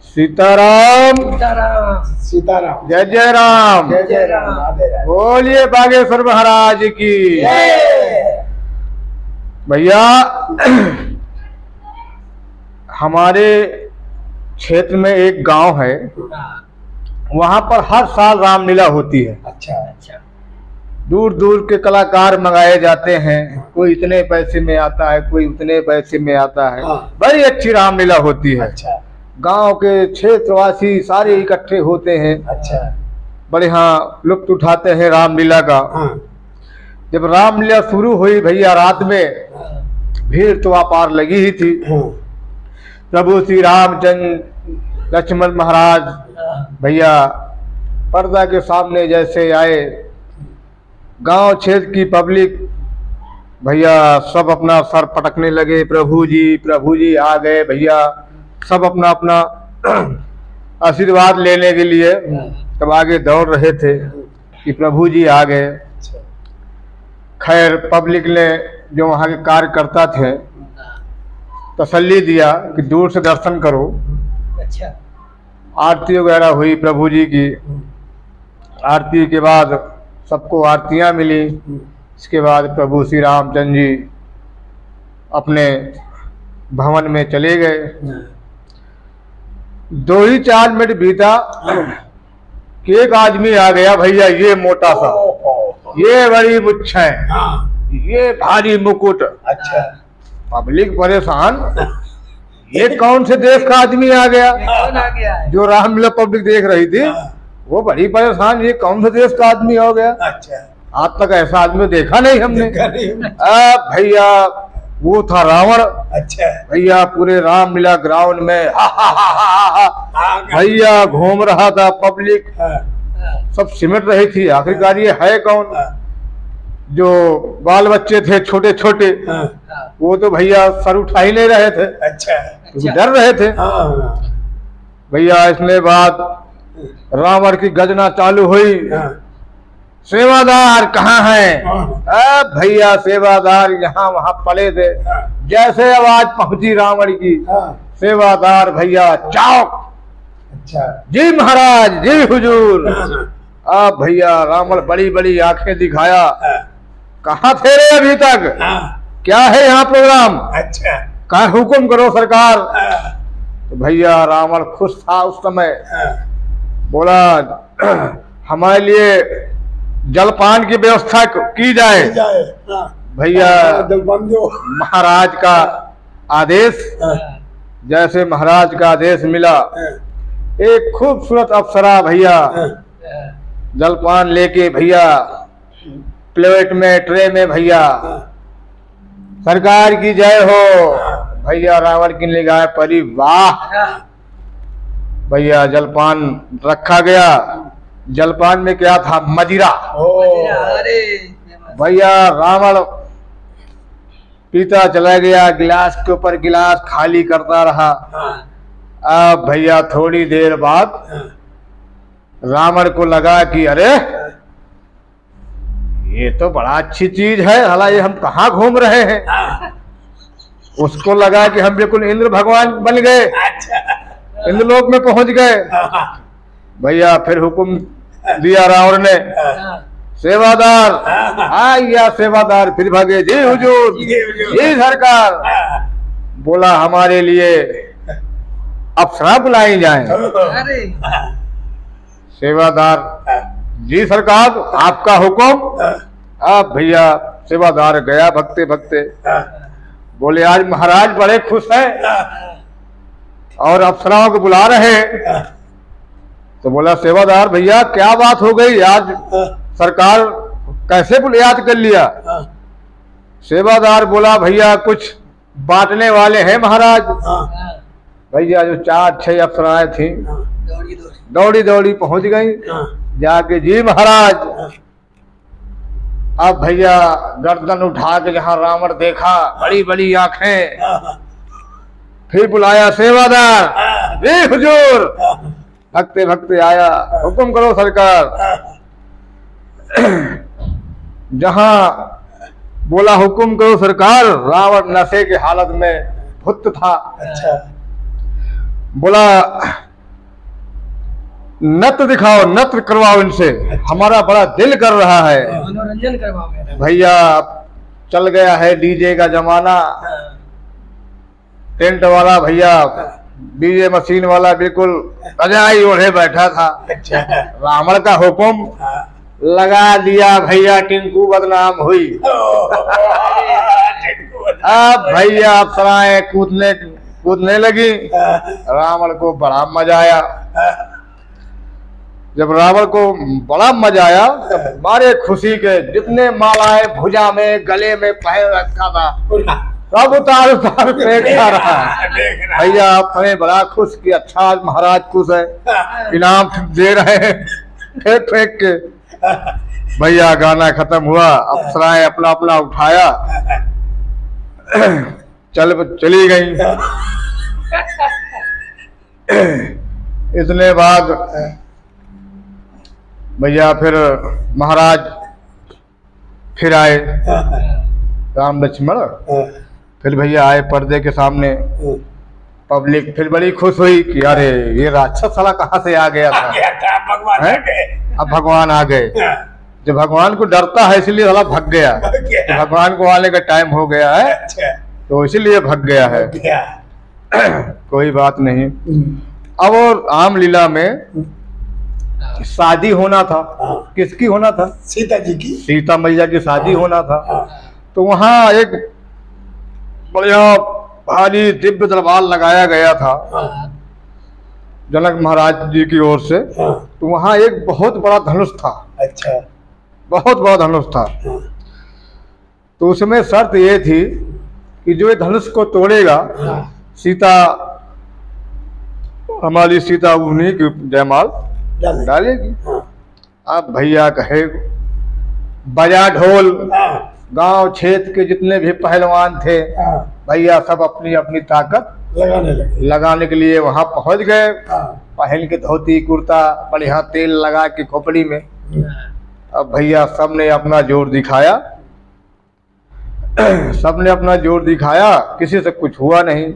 सीताराम सीताराम सीताराम। जय जय राम। जय जय राम। राधे राधे। बोलिए बागेश्वर महाराज की। भैया हमारे क्षेत्र में एक गांव है, वहां पर हर साल रामलीला होती है। अच्छा अच्छा दूर दूर के कलाकार मंगाए जाते हैं, कोई इतने पैसे में आता है, कोई उतने पैसे में आता है। हाँ। बड़ी अच्छी रामलीला होती है। अच्छा गांव के क्षेत्रवासी सारे इकट्ठे होते हैं, अच्छा। बड़े हाँ लुत्फ उठाते हैं रामलीला का। हाँ जब रामलीला शुरू हुई भैया, रात में भीड़ तो अपार लगी ही थी। हाँ प्रभु श्री रामचंद्र लक्ष्मण महाराज भैया पर्दा के सामने जैसे आए, गांव क्षेत्र की पब्लिक भैया सब अपना सर पटकने लगे, प्रभु जी आ गए। भैया सब अपना अपना आशीर्वाद लेने के लिए तब आगे दौड़ रहे थे कि प्रभु जी आ गए। खैर पब्लिक ने, जो वहाँ के कार्यकर्ता थे, तसल्ली दिया कि दूर से दर्शन करो। अच्छा आरती वगैरह हुई प्रभु जी की। आरती के बाद सबको आरतियाँ मिली। इसके बाद प्रभु श्री रामचंद्र जी अपने भवन में चले गए। 2 ही 4 मिनट बीता कि एक आदमी आ गया भैया, ये मोटा सा, ये बड़ी मुच्छें, हाँ। ये भारी मुकुट। अच्छा पब्लिक परेशान, ये कौन से देश का आदमी आ गया? कौन आ गया है? जो रामलीला पब्लिक देख रही थी वो बड़ी परेशान, ये कौन से देश का आदमी हो गया? अच्छा। आज तक ऐसा आदमी देखा नहीं हमने। भैया वो था रावण। अच्छा भैया पूरे रामलीला ग्राउंड में हा हा हा हा हा भैया घूम रहा था। पब्लिक सब सिमट रही थी, आखिरकार ये है कौन? जो बाल बच्चे थे छोटे छोटे, वो तो भैया सर उठा ही नहीं रहे थे, अच्छा क्योंकि डर रहे थे। भैया इसने बाद रावण की गर्जना चालू हुई, सेवादार कहाँ है? भैया सेवादार यहाँ वहां पड़े थे। जैसे आवाज पहुंची रावण की, सेवादार भैया चौक, अच्छा जी महाराज जी हुजूर। अब भैया रावण बड़ी बड़ी आंखें दिखाया, कहाँ थे रे अभी तक? क्या है यहाँ प्रोग्राम? अच्छा कहा हुक्म करो सरकार। तो भैया रावण खुश था उस समय, बोला हमारे लिए जलपान की व्यवस्था की जाए। भैया महाराज का आदेश, जैसे महाराज का आदेश मिला, एक खूबसूरत अप्सरा भैया जलपान लेके भैया प्लेट में ट्रे में, भैया सरकार की जय हो। भैया रावण की निगाह परी, वाह। भैया जलपान रखा गया। जलपान में क्या था? मदिरा। अरे भैया रावण पीता चला गया, गिलास के ऊपर गिलास खाली करता रहा। अब भैया थोड़ी देर बाद रावण को लगा कि अरे ये तो बड़ा अच्छी चीज है, हालांकि हम कहाँ घूम रहे हैं। उसको लगा कि हम बिल्कुल इंद्र भगवान बन गए, इंद्रलोक में पहुंच गए। भैया फिर हुक्म दिया रावण ने, सेवादार या सेवादार फिर भागे, जी हुजूर जी सरकार। बोला हमारे लिए अप्सरा बुलाई जाए। अरे सेवादार, जी सरकार आपका हुक्म। अब भैया सेवादार गया भगते भगते, बोले आज महाराज बड़े खुश हैं और अप्सराओं को बुला रहे हैं। तो बोला सेवादार भैया क्या बात हो गई, आज सरकार कैसे याद कर लिया? सेवादार बोला भैया कुछ बांटने वाले हैं महाराज। भैया जो 4-6 अप्सराएं थी दौड़ी दौड़ी पहुंच गई, जाके जी महाराज। अब भैया गर्दन उठा के जहां रावण देखा, बड़ी बड़ी आंखें, फिर बुलाया सेवादार, जी हुजूर। भगते भगते आया, हुक्म करो सरकार। जहां बोला हुक्म करो सरकार, रावण नशे की हालत में भुत था। अच्छा बोला नृत्य दिखाओ, नृत्य करवाओ इनसे, हमारा बड़ा दिल कर रहा है। मनोरंजन करवाओ मेरा। भैया चल गया है डीजे का जमाना, टेंट वाला भैया डीजे मशीन वाला बिल्कुल रजाई ओढ़े बैठा था। अच्छा। रावण का हुक्म लगा दिया भैया, टिंकू बदनाम हुई। अब भैया अप्सराएं कूदने लगी। रावण को बड़ा मजा आया। जब रावण को बड़ा मजा आया तब बड़े खुशी के जितने मालाएं भुजा में गले में पहन रखा था सब उतार फेंक रहा है। भैया अपने बड़ा खुश कि अच्छा आज महाराज खुश है, इनाम दे रहे हैं फेंक फेंक के। भैया गाना खत्म हुआ, अप्सराएं अपना अपना उठाया चली गई। इतने बाद भैया फिर महाराज फिर आए, राम लक्ष्मण फिर भैया आए पर्दे के सामने। पब्लिक फिर बड़ी खुश हुई कि अरे ये राक्षस साला कहाँ से आ गया था, अब भगवान आ गए। जब भगवान को डरता है इसलिए साला भग गया, तो भगवान को आने का टाइम हो गया है तो इसीलिए भग गया है। कोई बात नहीं। अब और रामलीला में शादी होना था। किसकी होना था? सीता जी की। सीता मैया की शादी होना था। तो वहाँ एक बढ़िया भारी दिव्य दरबार लगाया गया था जनक महाराज जी की ओर से। तो वहाँ एक बहुत बड़ा धनुष था। अच्छा। बहुत बड़ा धनुष था। तो उसमें शर्त ये थी कि जो ये धनुष को तोड़ेगा सीता, हमारी सीता उन्हीं की जयमाल डालेगी। अब भैया कहे बजा ढोल, गांव क्षेत्र के जितने भी पहलवान थे भैया सब अपनी अपनी ताकत लगाने के लिए वहां पहुंच गए। पहन के धोती कुर्ता बढ़िया तेल लगा के खोपड़ी में। अब भैया सबने अपना जोर दिखाया, सबने अपना जोर दिखाया, किसी से कुछ हुआ नहीं।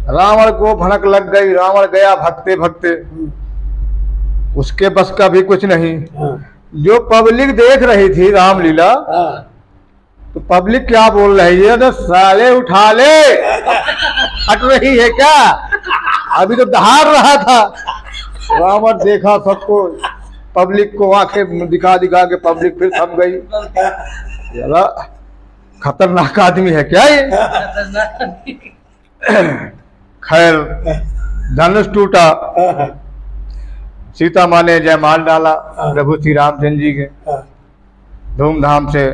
रावण को भनक लग गई, रावण गया भगते भगते, उसके बस का भी कुछ नहीं। जो पब्लिक देख रही थी रामलीला तो पब्लिक क्या बोल रही है, तो साले उठा ले, हट रही है क्या, अभी तो दहाड़ रहा था। रावण देखा सबको, पब्लिक को आंखें दिखा दिखा के पब्लिक फिर थम गई। यार खतरनाक आदमी है क्या ये। खैर धनुष टूटा, सीता माँ ने जयमाल डाला प्रभु श्री रामचंद्र जी के। धूमधाम से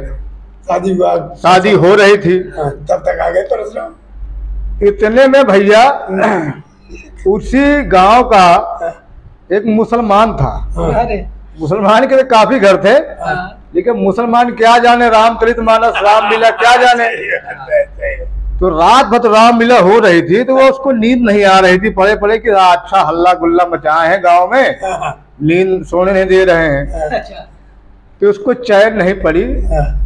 शादी हो रही थी। तब तक आ गए परशुराम। इतने में भैया उसी गांव का एक मुसलमान था। मुसलमान के काफी घर थे, लेकिन मुसलमान क्या जाने रामचरित मानस रामलीला क्या जाने। तो रात भर रामलीला हो रही थी तो वो उसको नींद नहीं आ रही थी। पड़े पड़े कि अच्छा हल्ला गुल्ला मचाए हैं गांव में, नींद सोने नहीं दे रहे हैं, तो उसको चैन नहीं पड़ी।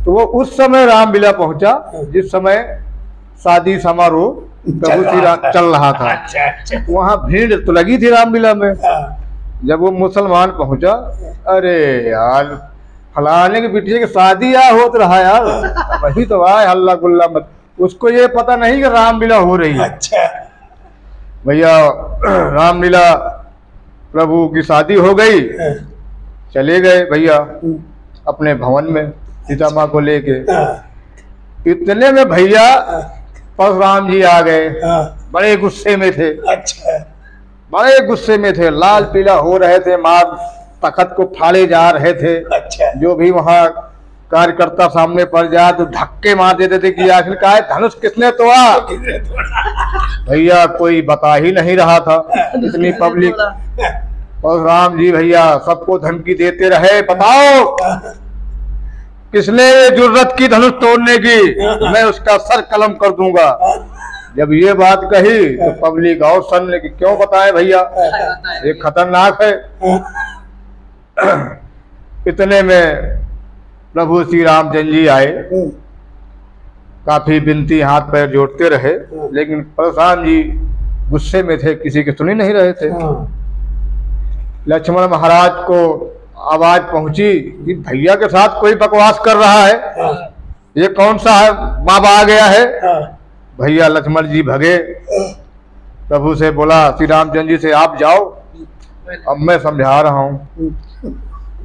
तो वो उस समय रामलीला पहुंचा जिस समय शादी समारोह प्रभु श्री राम चल रहा था। वहाँ भीड़ तो लगी थी रामलीला में। जब वो मुसलमान पहुंचा, अरे यार फलाने की बिटिया की शादी होत रहा यार, वही तो आए हल्ला गुल्ला मत। उसको ये पता नहीं कि रामलीला हो रही है। अच्छा। भैया रामलीला प्रभु की शादी हो गई, चले गए भैया अपने भवन में सीता माँ को लेके। इतने में भैया परशुराम जी आ गए, बड़े गुस्से में थे। अच्छा। बड़े गुस्से में थे, लाल पीला हो रहे थे, मार तखत को फाड़े जा रहे थे। अच्छा। जो भी वहाँ कार्यकर्ता सामने पड़ जाए तो धक्के मार देते थे कि आखिरकार धनुष किसने तोड़ा। भैया कोई बता ही नहीं रहा था, इतनी पब्लिक। परशुराम जी भैया सबको धमकी देते रहे, बताओ किसने ये जुर्रत की धनुष तोड़ने की, मैं उसका सर कलम कर दूंगा। जब ये बात कही तो पब्लिक और सन्ने की, क्यों बताएं भैया, ये खतरनाक है। इतने में प्रभु श्री रामचंद्र जी आए, काफी विनती हाथ पैर जोड़ते रहे, लेकिन परशुराम जी गुस्से में थे, किसी की सुनी नहीं रहे थे। लक्ष्मण महाराज को आवाज पहुंची कि भैया के साथ कोई बकवास कर रहा है, ये कौन सा है बाबा आ गया है। भैया लक्ष्मण जी भगे, प्रभु से बोला श्री रामचंद्र जी से आप जाओ, अब मैं समझा रहा हूँ।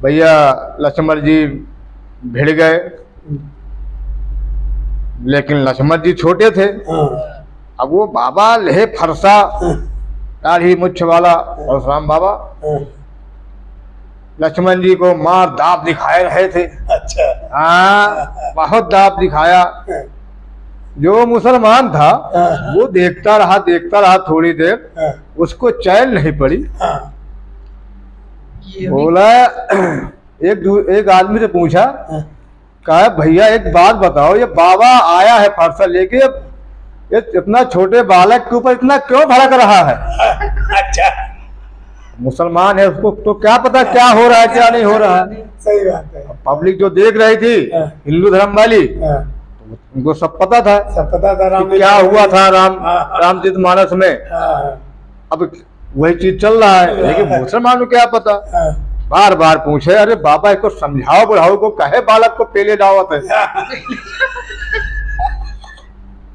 भैया लक्ष्मण जी भिड़ गए, लेकिन लक्ष्मण जी छोटे थे। अब वो बाबा लेहे फरसा दाढ़ी मुछ वाला परशुराम बाबा लक्ष्मण जी को मार दाब दिखाए रहे थे। अच्छा। हाँ, बहुत दाब दिखाया। जो मुसलमान था वो देखता रहा थोड़ी देर, उसको चैन नहीं पड़ी। बोला एक आदमी से पूछा, कहा भैया एक बात बताओ, ये बाबा आया है फरसा लेके, ये इतना छोटे बालक के ऊपर इतना क्यों भड़क रहा है। अच्छा। मुसलमान है, उसको तो क्या पता क्या हो रहा है क्या नहीं हो रहा है। सही बात है। पब्लिक जो देख रही थी हिंदू धर्म वाली, उनको सब पता था, सब पता था कि क्या हुआ था रामचरितमानस में। अब वही चीज चल रहा है, लेकिन मुसलमान को क्या पता। बार बार पूछे, अरे बाबा इसको समझाओ, बुढ़ाओ को, कहे बालक को पेले दावत है।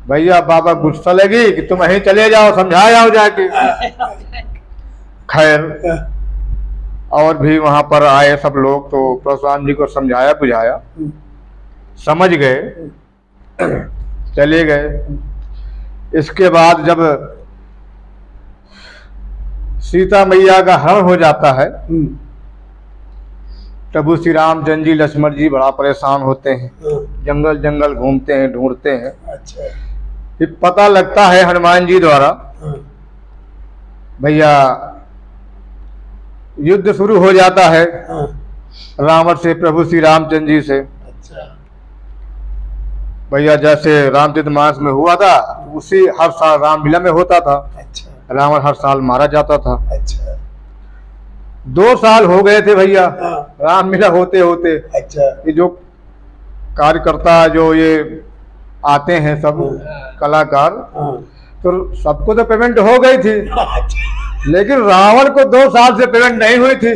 भैया बाबा गुस्सा लगी कि तुम यहीं चले जाओ, समझा जाओ जाके। खैर और भी वहां पर आए सब लोग, तो परशुराम जी को समझाया बुझाया, समझ गए, चले गए। इसके बाद जब सीता मैया का हरण हो जाता है, प्रभु श्री रामचंद्र जी लक्ष्मण जी बड़ा परेशान होते हैं, जंगल जंगल घूमते हैं, ढूंढते हैं। अच्छा। फिर पता लगता है हनुमान जी द्वारा, भैया युद्ध शुरू हो जाता है रावण से प्रभु श्री रामचंद्र जी से। अच्छा। भैया जैसे रामचरितमानस में हुआ था, उसी हर साल रामलीला में होता था। अच्छा। रावण हर साल मारा जाता था। अच्छा। 2 साल हो गए थे भैया रामलीला होते होते। अच्छा। ये जो कार्यकर्ता जो ये आते हैं सब कलाकार, तो सबको तो पेमेंट हो गई थी, लेकिन रावण को 2 साल से पेमेंट नहीं हुई थी।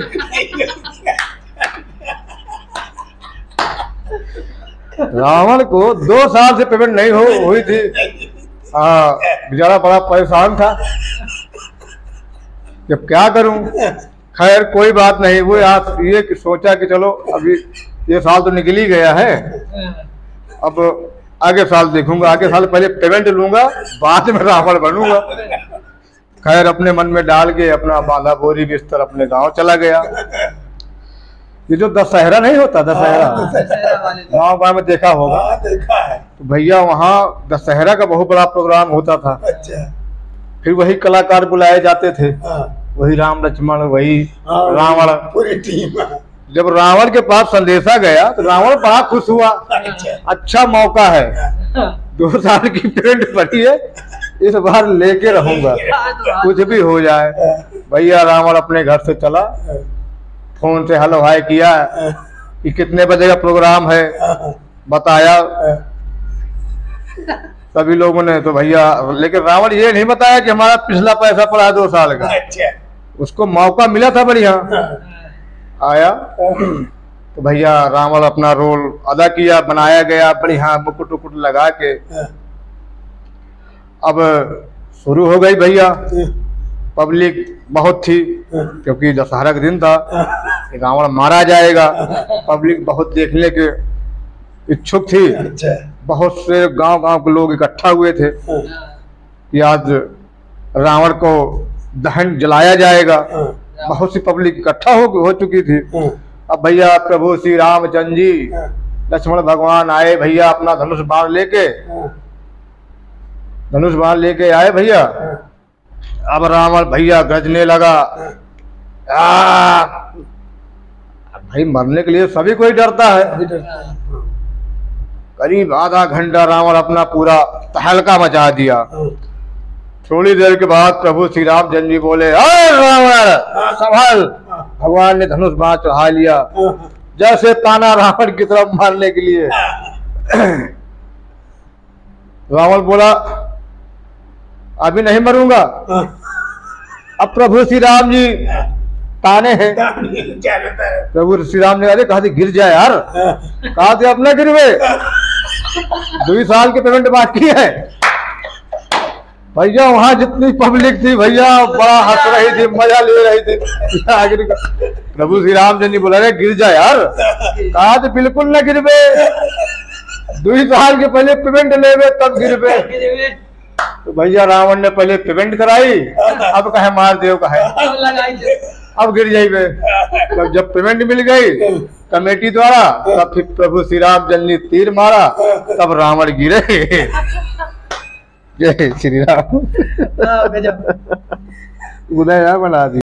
रावण को 2 साल से पेमेंट नहीं हुई थी। हाँ, बेचारा बड़ा परेशान था, जब क्या करूं। खैर कोई बात नहीं, वो ये सोचा कि चलो अभी ये साल तो निकल ही गया है, अब आगे साल देखूंगा, आगे साल पहले पेमेंट लूंगा, बाद में रावण बनूंगा। खैर अपने मन में डाल के अपना बांधा बोरी बिस्तर अपने गांव चला गया। ये जो दशहरा नहीं होता, दशहरा गाँव गाँव में देखा होगा। देखा है। तो भैया वहाँ दशहरा का बहुत बड़ा प्रोग्राम होता था। अच्छा। फिर वही कलाकार बुलाए जाते थे, वही राम लक्ष्मण, वही रावण, पूरी टीम। जब रावण के पास संदेशा गया तो रावण बड़ा खुश हुआ। अच्छा मौका है, 2 साल की पेमेंट पड़ी है, इस बार लेके रहूंगा, कुछ भी हो जाए। भैया रावण अपने घर से चला, फोन से हलो हाय किया कि कितने बजे का प्रोग्राम है, बताया सभी लोगों ने। तो भैया, लेकिन रावण ये नहीं बताया कि हमारा पिछला पैसा पड़ा है 2 साल का। उसको मौका मिला था बढ़िया, आया तो भैया रावण अपना रोल अदा किया, बनाया गया बढ़िया, मुकुट उकुट लगा के। अब शुरू हो गई भैया, पब्लिक बहुत थी, क्योंकि दशहरा का दिन था, रावण मारा जाएगा। पब्लिक बहुत देखने के इच्छुक थी। बहुत से गांव के लोग इकट्ठा हुए थे कि आज रावण को दहन जलाया जाएगा। बहुत सी पब्लिक इकट्ठा हो चुकी थी। अब भैया प्रभु श्री रामचंद्र जी लक्ष्मण भगवान आए भैया, अपना धनुष बाण लेके आए भैया। अब रावण भैया गरजने लगा। भाई मरने के लिए सभी कोई डरता है। करीब आधा घंटा रावण अपना पूरा तहलका मचा दिया। थोड़ी देर के बाद प्रभु श्री रामचंद्र जी बोले, अरे रावण संभल। भगवान ने धनुष बाण चढ़ा लिया, जैसे ताना रावण की तरफ मारने के लिए। रावण बोला, अभी नहीं मरूंगा। अब प्रभु श्री राम जी ताने हैं। क्या कहता है? प्रभु श्री राम ने अरे कहा थी गिर जाए यार, कहा थे अपना गिरवे 2 साल की पेमेंट बाकी है। भैया वहां जितनी पब्लिक थी भैया बड़ा हंस रही थी, मजा ले रही थी। आखिर प्रभु श्री राम जी ने बोला अरे गिर जाए यार, कहा थे बिल्कुल न गिरवे, 2 साल के पहले पेमेंट लेवे तब गिरवे। तो भैया रावण ने पहले पेमेंट कराई, अब कहे मार देव कहे अब गिर जाइए। तब जब पेमेंट मिल गई कमेटी द्वारा, तब फिर प्रभु श्री राम जी ने तीर मारा, तब रावण गिरे। जय श्री राम। गजब। उदय बना दी।